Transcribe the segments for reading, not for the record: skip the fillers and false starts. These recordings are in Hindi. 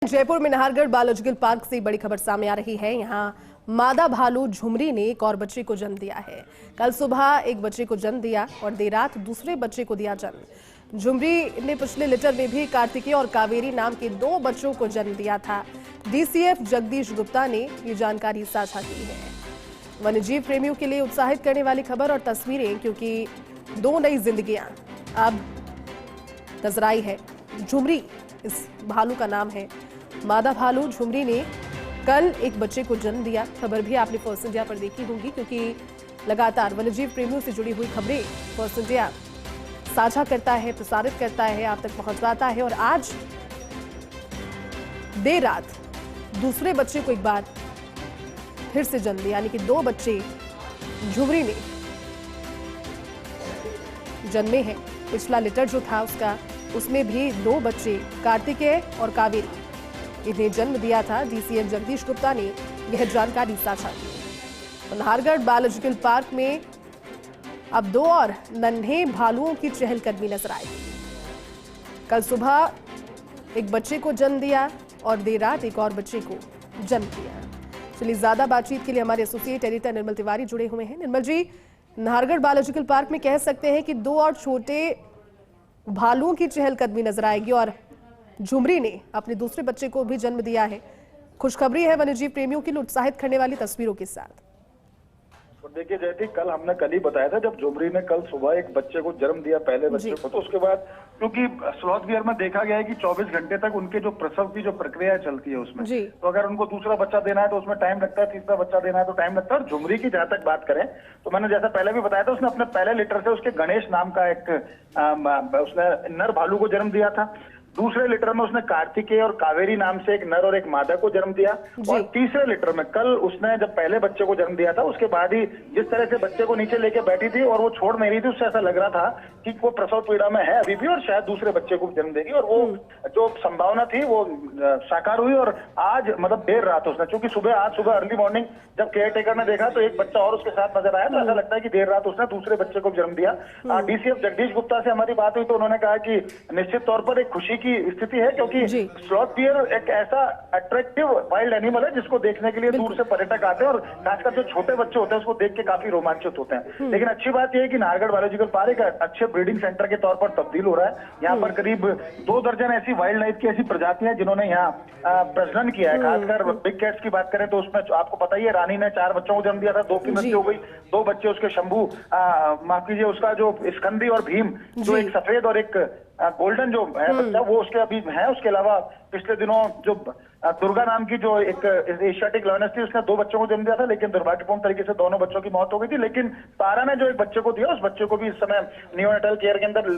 जयपुर में नाहरगढ़ बायोलॉजिकल पार्क से बड़ी खबर सामने आ रही है। यहाँ मादा भालू झुमरी ने एक और बच्चे को जन्म दिया है। कल सुबह एक बच्चे को जन्म दिया और देर रात दूसरे बच्चे को दिया जन्म। झुमरी ने पिछले लिटर में भी कार्तिकेय और कावेरी नाम के 2 बच्चों को जन्म दिया था। डीसीएफ जगदीश गुप्ता ने ये जानकारी साझा की है। वन्यजीव प्रेमियों के लिए उत्साहित करने वाली खबर और तस्वीरें, क्योंकि 2 नई जिंदगियां अब नजर आई है। झुमरी इस भालू का नाम है। मादा भालू झुमरी ने कल एक बच्चे को जन्म दिया। खबर भी आपने फर्स्ट इंडिया पर देखी होगी, क्योंकि लगातार वन्यजीव प्रेमियों से जुड़ी हुई खबरें फर्स्ट इंडिया साझा करता है, प्रसारित करता है, आप तक पहुंचाता है। और आज देर रात दूसरे बच्चे को एक बार फिर से जन्म दिया, यानी कि 2 बच्चे झुमरी ने जन्मे हैं। पिछला लिटर जो था उसमें भी 2 बच्चे कार्तिकेय और कावेरी इन्हें जन्म दिया था। डीसीएम जगदीश गुप्ता ने यह जानकारी साझा की। नाहरगढ़ बायोलॉजिकल पार्क में अब 2 और नन्हे भालुओं की चहलकदमी नजर आएगी। कल सुबह एक बच्चे को जन्म दिया और देर रात एक और बच्चे को जन्म दिया। चलिए, ज्यादा बातचीत के लिए हमारे एसोसिएट एडिटर निर्मल तिवारी जुड़े हुए हैं। निर्मल जी, नाहरगढ़ बायोलॉजिकल पार्क में कह सकते हैं कि 2 और छोटे भालुओं की चहलकदमी नजर आएगी और झुमरी ने अपने दूसरे बच्चे को भी जन्म दिया है। खुशखबरी है वन्यजीव प्रेमियों के लिए उत्साहित करने वाली तस्वीरों के साथ। और देखिए जयती, कल ही बताया था जब झुमरी ने कल सुबह एक बच्चे को जन्म दिया, पहले बच्चे को, तो उसके बाद क्योंकि स्लॉथ गियर में देखा गया है कि 24 घंटे तक उनके जो प्रसव की जो प्रक्रिया चलती है उसमें, तो अगर उनको दूसरा बच्चा देना है तो उसमें टाइम लगता है, तीसरा बच्चा देना है तो टाइम लगता है। और झुमरी की जहां तक बात करें तो मैंने जैसा पहले भी बताया था, उसने अपने पहले लिटर से उसके गणेश नाम का एक उसने नर भालू को जन्म दिया था। दूसरे लिटर में उसने कार्तिकेय और कावेरी नाम से एक नर और एक मादा को जन्म दिया। और तीसरे लिटर में कल उसने जब पहले बच्चे को जन्म दिया था, उसके बाद ही जिस तरह से बच्चे को नीचे लेके बैठी थी और वो छोड़ नहीं रही थी, उससे ऐसा लग रहा था कि वो प्रसव पीड़ा में है अभी भी और शायद दूसरे बच्चे को जन्म देगी। और वो जो संभावना थी वो साकार हुई। और आज मतलब देर रात उसने, चूंकि आज सुबह अर्ली मॉर्निंग जब केयर टेकर ने देखा तो एक बच्चा और उसके साथ नजर आया, तो ऐसा लगता है कि देर रात उसने दूसरे बच्चे को जन्म दिया। डीसीएफ जगदीश गुप्ता से हमारी बात हुई तो उन्होंने कहा कि निश्चित तौर पर एक खुशी की स्थिति है, क्योंकि स्लॉथ डियर एक ऐसा अट्रैक्टिव वाइल्ड एनिमल है जिसको देखने के लिए दूर से पर्यटक आते हैं और खासकर जो छोटे बच्चे होते हैं उसको देख के काफी रोमांचित होते हैं। लेकिन अच्छी बात यह है कि नाहरगढ़ बायोलॉजिकल पार्क एक अच्छे ब्रीडिंग सेंटर के तौर पर तब्दील हो रहा है। यहाँ पर करीब 2 दर्जन ऐसी वाइल्ड लाइफ की ऐसी प्रजातियां जिन्होंने यहाँ प्रजनन किया है। खासकर बिग कैट्स की बात करें तो उसमें आपको पता ही है, रानी ने 4 बच्चों को जन्म दिया था, 2 की मृत्यु हो गई, 2 बच्चे उसके शंभू, माफ कीजिए, उसका जो स्कंदी और भीम, जो एक सफेद और एक गोल्डन जो है बच्चा, वो उसके अभी है। उसके अलावा पिछले दिनों जो दुर्गा नाम की जो एक एशियाटिक लॉयनेस थी, उसने 2 बच्चों को जन्म दिया था, लेकिन दुर्भाग्यपूर्ण तरीके से दोनों बच्चों की मौत हो गई थी। लेकिन तारा ने जो एक बच्चे को दिया, उस बच्चे को भी इस समय नियोनेटल केयर के अंदर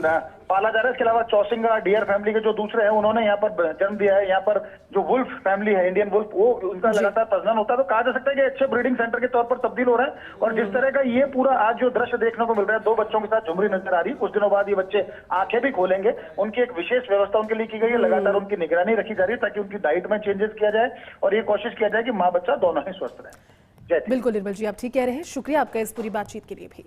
पाला जा रहा है। इसके अलावा चौसिंगा डियर फैमिली के जो दूसरे हैं उन्होंने यहाँ पर जन्म दिया है। यहाँ पर जो वुल्फ फैमिली है, इंडियन वुल्फ, वो उनका लगातार प्रजनन होता है। तो कहा जा सकता है कि अच्छे ब्रीडिंग सेंटर के तौर पर तब्दील हो रहा है। और जिस तरह का ये पूरा आज जो दृश्य देखने को मिल रहा है, 2 बच्चों के साथ झुमरी नजर आ रही है। कुछ दिनों बाद ये बच्चे आंखें भी खोलेंगे, उनकी एक विशेष व्यवस्था उनके लिए की गई है। लगातार उनकी निगरानी रखी जा रही है ताकि उनकी डाइट में चेंजेस किया जाए और ये कोशिश किया जाए कि माँ बच्चा दोनों ही स्वस्थ रहे। बिल्कुल निर्मल जी, आप ठीक कह रहे हैं। शुक्रिया आपका इस पूरी बातचीत के लिए भी।